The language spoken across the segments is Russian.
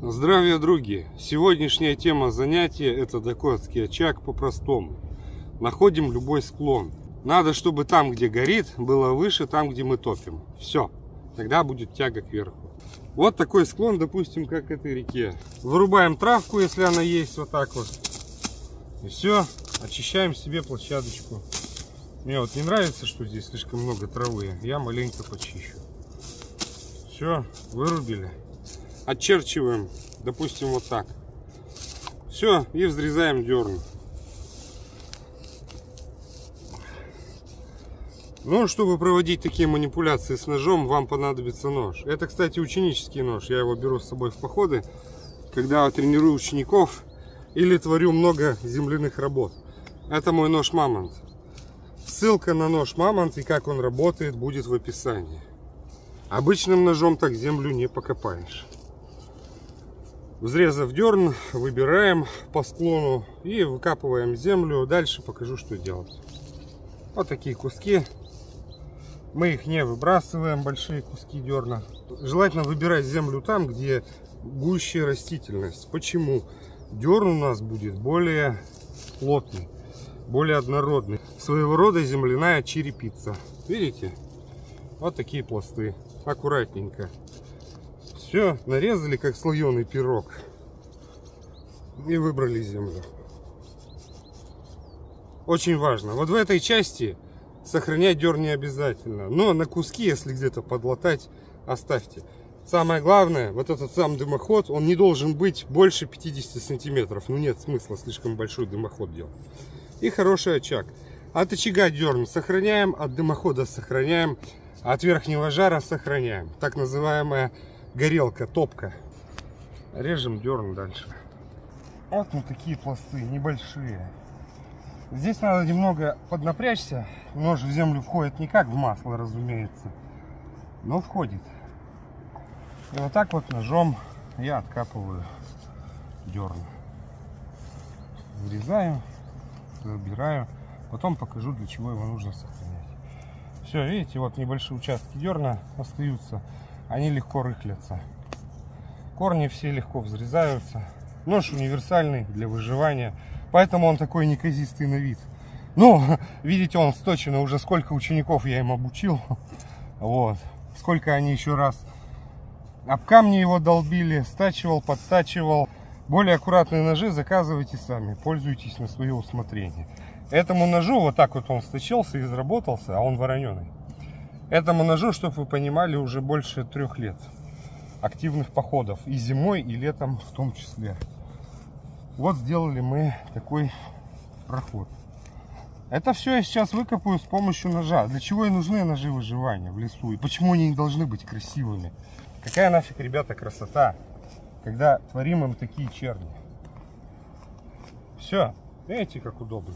Здравия, други! Сегодняшняя тема занятия — это дакотский очаг по-простому. Находим любой склон. Надо, чтобы там, где горит, было выше там, где мы топим. Все. Тогда будет тяга кверху. Вот такой склон, допустим, как к этой реке. Вырубаем травку, если она есть, вот так вот. И все. Очищаем себе площадочку. Мне вот не нравится, что здесь слишком много травы. Я маленько почищу. Все, вырубили. Отчерчиваем, допустим, вот так. Все, и взрезаем дерн. Ну, чтобы проводить такие манипуляции с ножом, вам понадобится нож. Это, кстати, ученический нож. Я его беру с собой в походы, когда тренирую учеников или творю много земляных работ. Это мой нож Мамонт. Ссылка на нож Мамонт и как он работает будет в описании. Обычным ножом так землю не покопаешь. Взрезав дерн, выбираем по склону и выкапываем землю. Дальше покажу, что делать. Вот такие куски. Мы их не выбрасываем, большие куски дерна. Желательно выбирать землю там, где гуще растительность. Почему? Дерн у нас будет более плотный, более однородный. Своего рода земляная черепица. Видите? Вот такие пласты. Аккуратненько. Все, нарезали как слоеный пирог. И выбрали землю. Очень важно. Вот в этой части сохранять дерн не обязательно. Но на куски, если где-то подлатать, оставьте. Самое главное, вот этот сам дымоход, он не должен быть больше 50 сантиметров. Ну нет смысла слишком большой дымоход делать. И хороший очаг. От очага дерн сохраняем, от дымохода сохраняем, от верхнего жара сохраняем. Так называемая горелка, топка. Режем дерн дальше. Вот ну такие пласты, небольшие. Здесь надо немного поднапрячься. Нож в землю входит не как в масло, разумеется, но входит. И вот так вот ножом я откапываю дерн. Вырезаю, забираю. Потом покажу, для чего его нужно сохранять. Все, видите, вот небольшие участки дерна остаются. Они легко рыхлятся. Корни все легко взрезаются. Нож универсальный для выживания. Поэтому он такой неказистый на вид. Ну, видите, он сточен. Уже сколько учеников я им обучил. Вот. Сколько они еще раз об камни его долбили. Стачивал, подтачивал. Более аккуратные ножи заказывайте сами. Пользуйтесь на свое усмотрение. Этому ножу, вот так вот он сточился и изработался, а он вороненый. Этому ножу, чтобы вы понимали, уже больше 3 лет активных походов. И зимой, и летом в том числе. Вот сделали мы такой проход. Это все я сейчас выкопаю с помощью ножа. Для чего и нужны ножи выживания в лесу? И почему они не должны быть красивыми? Какая нафиг, ребята, красота, когда творим им такие черни. Все. Видите, как удобно.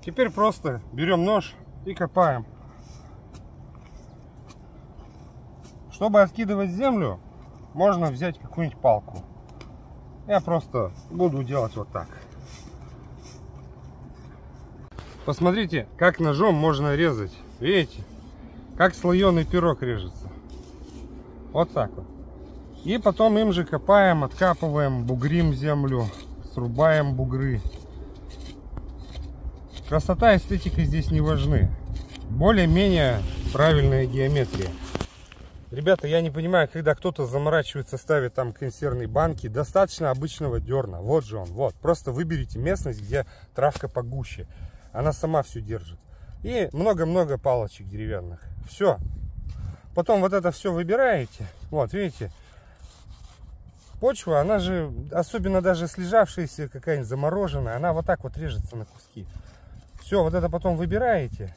Теперь просто берем нож и копаем. Чтобы откидывать землю, можно взять какую-нибудь палку. Я просто буду делать вот так. Посмотрите, как ножом можно резать. Видите? Как слоеный пирог режется. Вот так вот. И потом им же копаем, откапываем, бугрим землю, срубаем бугры. Красота и эстетика здесь не важны. Более-менее правильная геометрия. Ребята, я не понимаю, когда кто-то заморачивается, ставит там консервные банки. Достаточно обычного дерна. Вот же он, вот. Просто выберите местность, где травка погуще. Она сама все держит. И много-много палочек деревянных. Все. Потом вот это все выбираете. Вот, видите. Почва, она же, особенно даже слежавшаяся, какая-нибудь замороженная, она вот так вот режется на куски. Все, вот это потом выбираете.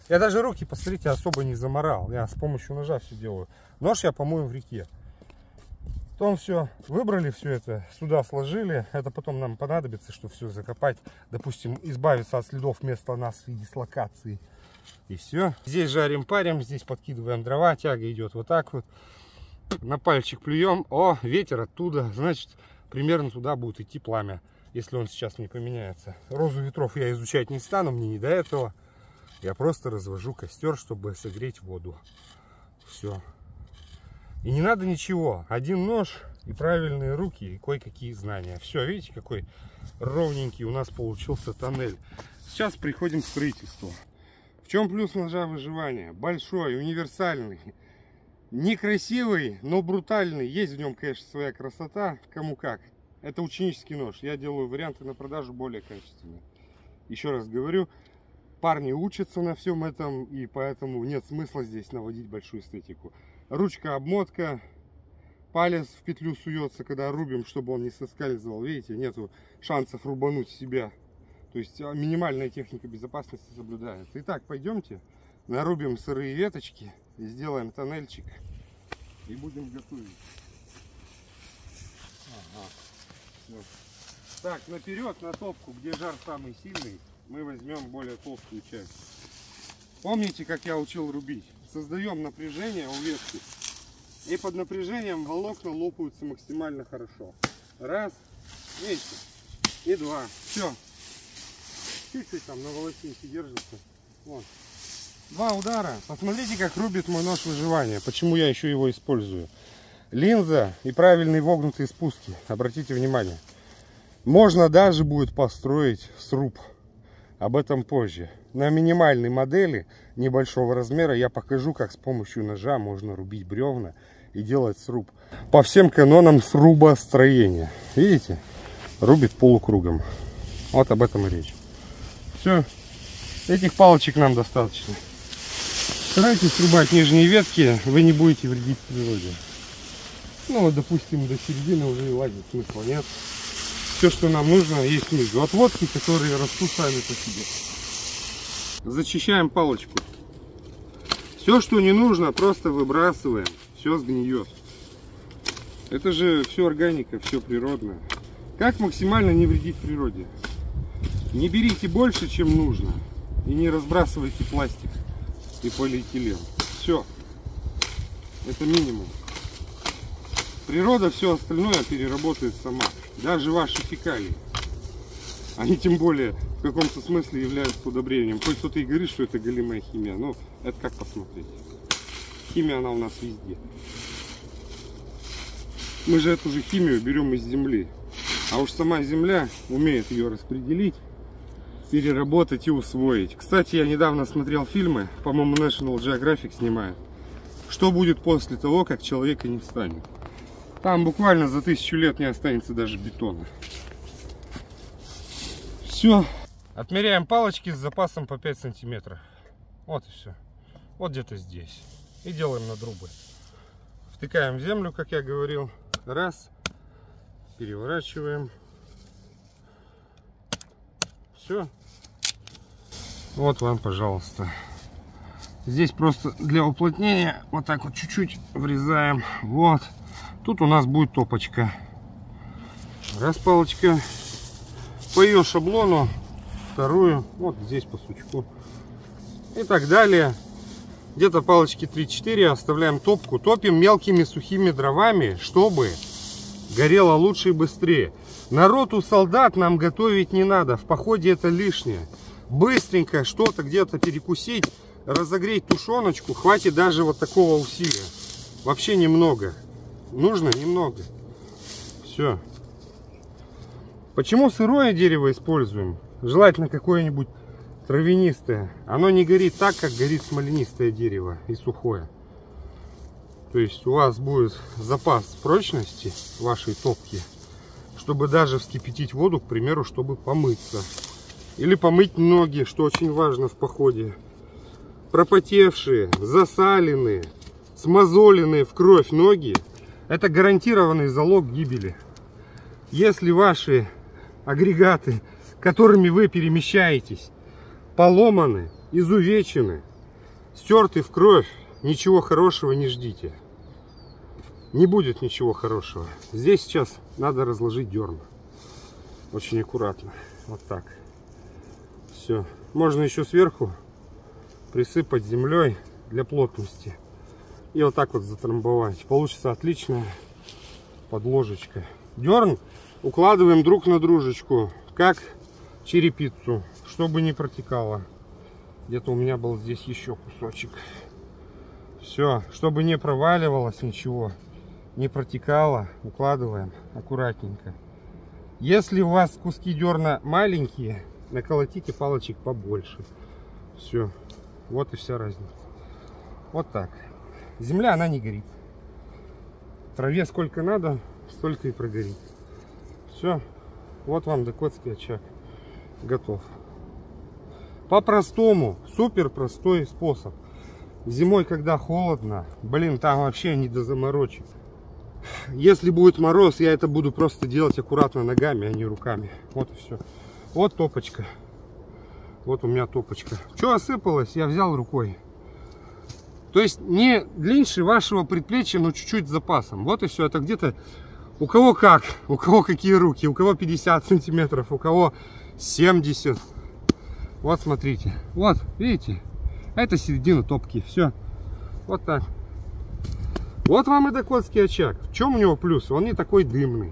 Я даже руки, посмотрите, особо не заморал. Я с помощью ножа все делаю. Нож я помою в реке. Потом все, выбрали все это, сюда сложили. Это потом нам понадобится, чтобы все закопать. Допустим, избавиться от следов вместо нас и дислокации. И все. Здесь жарим-парим, здесь подкидываем дрова. Тяга идет вот так вот. На пальчик плюем. О, ветер оттуда. Значит, примерно туда будет идти пламя. Если он сейчас не поменяется. Розу ветров я изучать не стану, мне не до этого. Я просто развожу костер, чтобы согреть воду. Все. И не надо ничего. Один нож и правильные руки, и кое-какие знания. Все, видите, какой ровненький у нас получился тоннель. Сейчас приходим к строительству. В чем плюс ножа выживания? Большой, универсальный. Некрасивый, но брутальный. Есть в нем, конечно, своя красота. Кому как. Это ученический нож. Я делаю варианты на продажу более качественные. Еще раз говорю, парни учатся на всем этом, и поэтому нет смысла здесь наводить большую эстетику. Ручка, обмотка, палец в петлю суется, когда рубим, чтобы он не соскальзывал. Видите, нету шансов рубануть себя. То есть минимальная техника безопасности соблюдается. Итак, пойдемте нарубим сырые веточки и сделаем тоннельчик. И будем готовить. Ага. Вот. Так, наперед на топку, где жар самый сильный, мы возьмем более толстую часть. Помните, как я учил рубить? Создаем напряжение у ветки. И под напряжением волокна лопаются максимально хорошо. Раз, видите, и два. Все. Чуть-чуть там на волосинке держится. Вот. Два удара. Посмотрите, как рубит мой нож выживания. Почему я еще его использую. Линза и правильные вогнутые спуски. Обратите внимание. Можно даже будет построить сруб. Об этом позже. На минимальной модели небольшого размера я покажу, как с помощью ножа можно рубить бревна и делать сруб. По всем канонам срубостроения. Видите? Рубит полукругом. Вот об этом и речь. Все. Этих палочек нам достаточно. Старайтесь срубать нижние ветки, вы не будете вредить природе. Ну вот, допустим, до середины уже и лазить смысла нет. Все, что нам нужно, есть снизу. Отводки, которые растут сами по себе. Зачищаем палочку. Все, что не нужно, просто выбрасываем. Все сгниет. Это же все органика, все природное. Как максимально не вредить природе? Не берите больше, чем нужно. И не разбрасывайте пластик и полиэтилен. Все. Это минимум. Природа все остальное переработает сама. Даже ваши фекалии. Они тем более в каком-то смысле являются удобрением. Хоть кто-то и говорит, что это галимая химия. Но это как посмотреть. Химия, она у нас везде. Мы же эту же химию берем из земли. А уж сама земля умеет ее распределить, переработать и усвоить. Кстати, я недавно смотрел фильмы, по-моему, National Geographic снимает. Что будет после того, как человека не станет? Там буквально за 1000 лет не останется даже бетона. Все. Отмеряем палочки с запасом по 5 сантиметров. Вот и все. Вот где-то здесь. И делаем надрубы. Втыкаем в землю, как я говорил. Раз. Переворачиваем. Все. Вот вам, пожалуйста. Здесь просто для уплотнения вот так вот чуть-чуть врезаем. Вот. Тут у нас будет топочка. Раз палочка. По ее шаблону. Вторую. Вот здесь по сучку. И так далее. Где-то палочки 3-4. Оставляем топку. Топим мелкими сухими дровами, чтобы горело лучше и быстрее. Народ у солдат нам готовить не надо. В походе это лишнее. Быстренько что-то где-то перекусить, разогреть тушеночку. Хватит даже вот такого усилия. Вообще немного. Нужно немного. Все. Почему сырое дерево используем? Желательно какое-нибудь травянистое. Оно не горит так, как горит смоленистое дерево и сухое. То есть у вас будет запас прочности вашей топки, чтобы даже вскипятить воду, к примеру, чтобы помыться. Или помыть ноги, что очень важно в походе. Пропотевшие, засаленные, смазоленные в кровь ноги — это гарантированный залог гибели. Если ваши агрегаты, которыми вы перемещаетесь, поломаны, изувечены, стерты в кровь, ничего хорошего не ждите. Не будет ничего хорошего. Здесь сейчас надо разложить дерн. Очень аккуратно. Вот так. Все. Можно еще сверху присыпать землей для плотности. И вот так вот затрамбовать. Получится отличная подложечка. Дерн укладываем друг на дружечку, как черепицу, чтобы не протекало. Где-то у меня был здесь еще кусочек. Все, чтобы не проваливалось ничего, не протекало, укладываем аккуратненько. Если у вас куски дерна маленькие, наколотите палочек побольше. Все, вот и вся разница. Вот так. Земля, она не горит. Траве сколько надо, столько и прогорит. Все, вот вам дакотский очаг готов. По-простому, супер простой способ. Зимой, когда холодно, блин, там вообще не до заморочек. Если будет мороз, я это буду просто делать аккуратно ногами, а не руками. Вот и все. Вот топочка. Вот у меня топочка. Что осыпалось, я взял рукой. То есть не длиннее вашего предплечья, но чуть-чуть с запасом. Вот и все. Это где-то у кого как. У кого какие руки. У кого 50 сантиметров, у кого 70. Вот смотрите. Вот, видите? Это середина топки. Все. Вот так. Вот вам и дакотский очаг. В чем у него плюс? Он не такой дымный.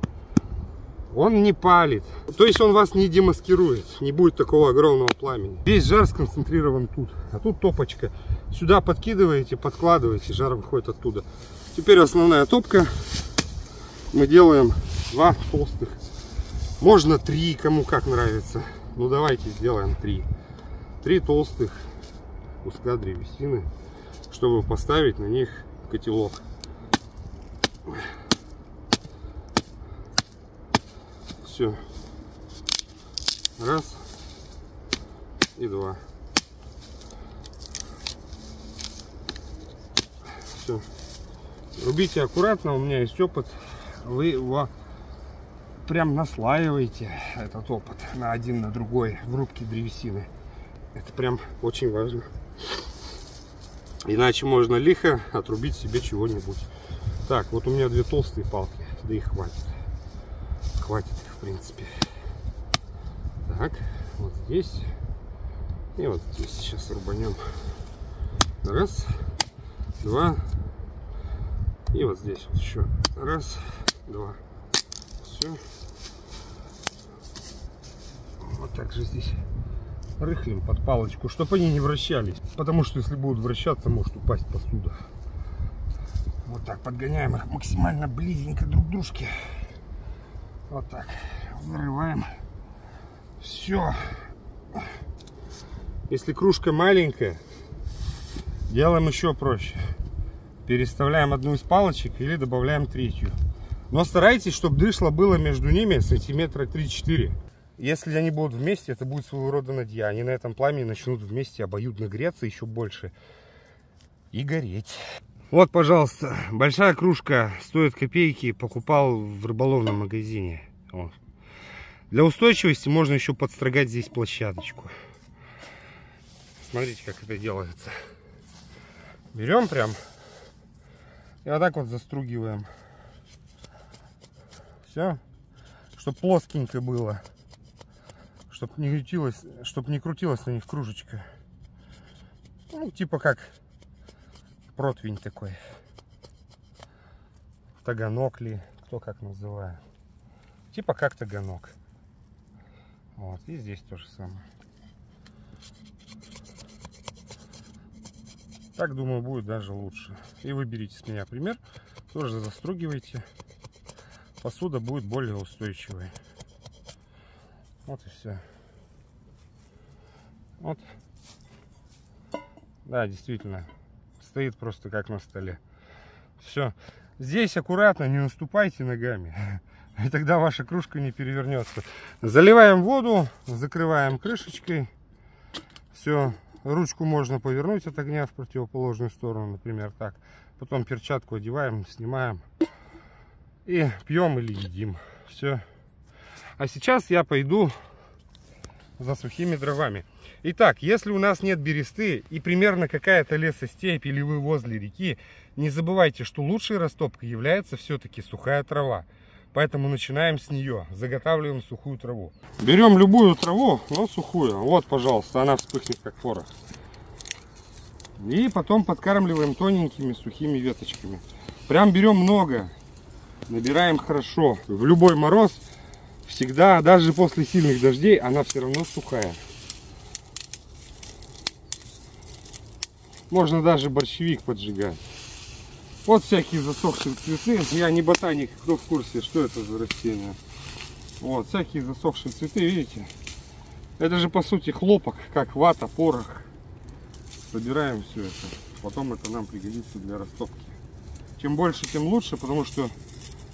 Он не палит. То есть он вас не демаскирует. Не будет такого огромного пламени. Весь жар сконцентрирован тут. А тут топочка. Сюда подкидываете, подкладываете. Жар выходит оттуда. Теперь основная топка. Мы делаем 2 толстых. Можно 3, кому как нравится. Ну давайте сделаем 3. 3 толстых куска древесины, чтобы поставить на них котелок. Все. Раз и 2. Все. Рубите аккуратно, у меня есть опыт. Вы его прям наслаиваете, этот опыт, на один на другой в рубке древесины. Это прям очень важно. Иначе можно лихо отрубить себе чего-нибудь. Так, вот у меня 2 толстые палки, да и хватит. Хватит их, в принципе. Так, вот здесь и вот здесь сейчас рубанем. Раз, 2 и вот здесь вот еще. Раз, 2. Все. Вот так же здесь рыхлим под палочку, чтобы они не вращались. Потому что если будут вращаться, может упасть посуда. Вот так подгоняем их максимально близенько друг к дружке. Вот так. Взрываем. Все. Если кружка маленькая, делаем еще проще. Переставляем одну из палочек или добавляем 3-ю. Но старайтесь, чтобы дышло было между ними сантиметра 3-4. Если они будут вместе, это будет своего рода надья. Они на этом пламени начнут вместе обоюдно греться еще больше и гореть. Вот, пожалуйста, большая кружка, стоит копейки, покупал в рыболовном магазине. Вот. Для устойчивости можно еще подстрогать здесь площадочку. Смотрите, как это делается. Берем прям и вот так вот застругиваем. Все, чтобы плоскенько было, чтобы не крутилась на них кружечка. Ну, типа как противень такой, таганок ли, кто как называет, типа как таганок. Вот, и здесь то же самое. Так, думаю, будет даже лучше. И вы берите с меня пример, тоже застругивайте. Посуда будет более устойчивой. Вот и все. Вот. Да, действительно. Стоит просто как на столе. Все. Здесь аккуратно, не наступайте ногами. И тогда ваша кружка не перевернется. Заливаем воду, закрываем крышечкой. Все. Ручку можно повернуть от огня в противоположную сторону, например, так. Потом перчатку одеваем, снимаем. И пьем или едим. Все. А сейчас я пойду за сухими дровами. Итак, если у нас нет бересты и примерно какая-то лесостепь или вы возле реки, не забывайте, что лучшей растопкой является все-таки сухая трава. Поэтому начинаем с нее. Заготавливаем сухую траву. Берем любую траву, но сухую. Вот, пожалуйста, она вспыхнет как порох. И потом подкармливаем тоненькими сухими веточками. Прям берем много. Набираем хорошо. В любой мороз всегда, даже после сильных дождей, она все равно сухая. Можно даже борщевик поджигать. Вот всякие засохшие цветы. Я не ботаник, кто в курсе, что это за растение. Вот, всякие засохшие цветы, видите? Это же по сути хлопок, как вата, порох. Собираем все это. Потом это нам пригодится для растопки. Чем больше, тем лучше, потому что,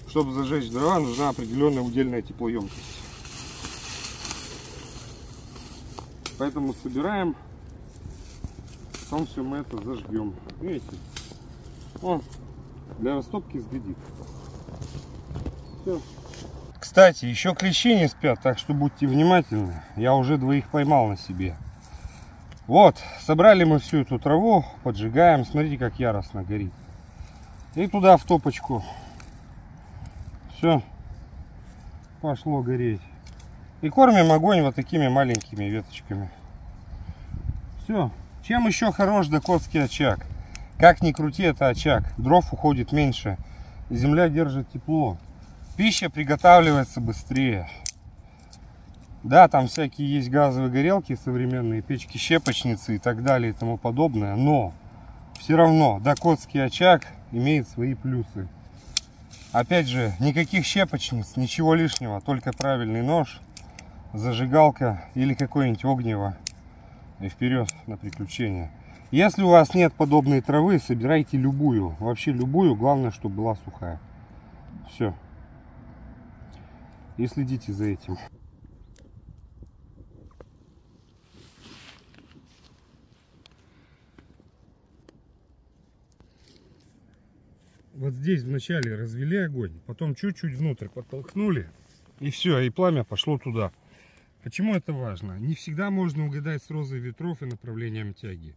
чтобы зажечь дрова, нужна определенная удельная теплоемкость. Поэтому собираем, потом все мы это зажгем. Видите? О, для растопки сгодится. Все. Кстати, еще клещи не спят, так что будьте внимательны. Я уже 2 поймал на себе. Вот, собрали мы всю эту траву, поджигаем. Смотрите, как яростно горит. И туда в топочку. Все, пошло гореть. И кормим огонь вот такими маленькими веточками. Все. Чем еще хорош дакотский очаг? Как ни крути, это очаг. Дров уходит меньше. Земля держит тепло. Пища приготавливается быстрее. Да, там всякие есть газовые горелки современные, печки-щепочницы и так далее и тому подобное. Но все равно дакотский очаг имеет свои плюсы. Опять же, никаких щепочниц, ничего лишнего, только правильный нож, зажигалка или какое-нибудь огниво. И вперед на приключения. Если у вас нет подобной травы, собирайте любую. Вообще любую, главное, чтобы была сухая. Все. И следите за этим. Вот здесь вначале развели огонь, потом чуть-чуть внутрь подтолкнули, и все, и пламя пошло туда. Почему это важно? Не всегда можно угадать с розой ветров и направлением тяги.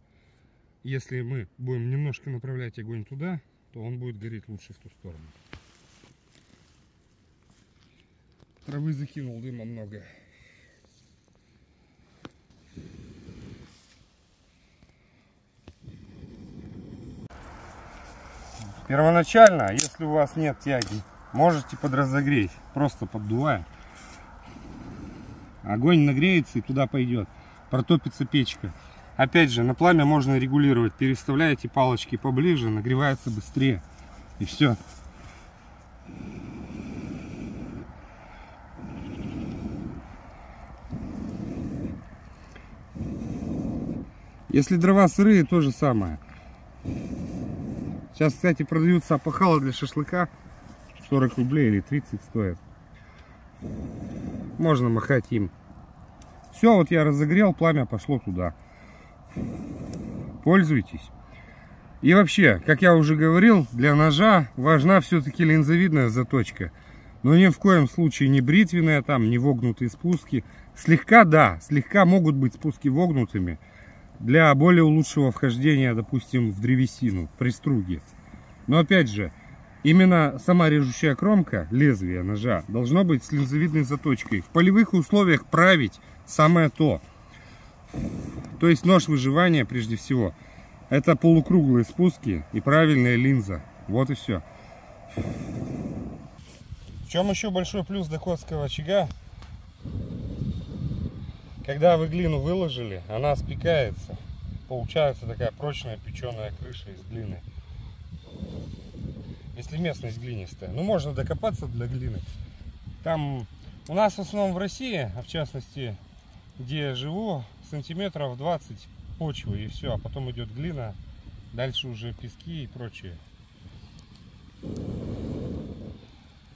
Если мы будем немножко направлять огонь туда, то он будет гореть лучше в ту сторону. Травы закинул, дыма много. Первоначально, если у вас нет тяги, можете подразогреть, просто поддувая. Огонь нагреется и туда пойдет, протопится печка. Опять же, на пламя можно регулировать, переставляете палочки поближе, нагревается быстрее, и все. Если дрова сырые, то же самое. Сейчас, кстати, продаются опахала для шашлыка. 40 рублей или 30 стоит. Можно махать им. Все, вот я разогрел, пламя пошло туда. Пользуйтесь. И вообще, как я уже говорил, для ножа важна все-таки линзовидная заточка. Но ни в коем случае не бритвенная, там, не вогнутые спуски. Слегка, да, слегка могут быть спуски вогнутыми. Для более лучшего вхождения, допустим, в древесину, при струге. Но опять же, именно сама режущая кромка, лезвие ножа, должно быть с линзовидной заточкой. В полевых условиях править самое то. То есть нож выживания прежде всего. Это полукруглые спуски и правильная линза. Вот и все. В чем еще большой плюс дакотского очага? Когда вы глину выложили, она спекается. Получается такая прочная печеная крыша из глины. Если местность глинистая. Ну, можно докопаться для глины. Там у нас в основном в России, а в частности, где я живу, сантиметров 20 почвы и все. А потом идет глина, дальше уже пески и прочее.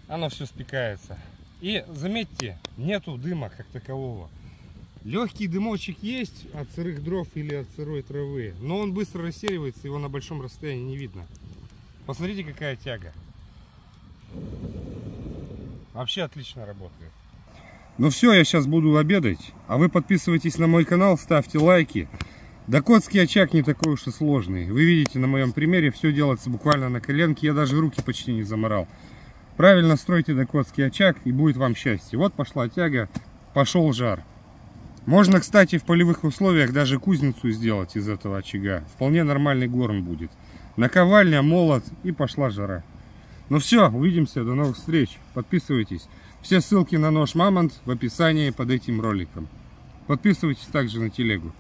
Оно все спекается. И заметьте, нету дыма как такового. Легкий дымочек есть от сырых дров или от сырой травы, но он быстро рассеивается, его на большом расстоянии не видно. Посмотрите, какая тяга. Вообще отлично работает. Ну все, я сейчас буду обедать, а вы подписывайтесь на мой канал, ставьте лайки. Дакотский очаг не такой уж и сложный. Вы видите на моем примере, все делается буквально на коленке, я даже руки почти не заморал. Правильно стройте дакотский очаг, и будет вам счастье. Вот пошла тяга, пошел жар. Можно, кстати, в полевых условиях даже кузницу сделать из этого очага. Вполне нормальный горн будет. Наковальня, молот, и пошла жара. Ну все, увидимся, до новых встреч. Подписывайтесь. Все ссылки на нож Мамонт в описании под этим роликом. Подписывайтесь также на телегу.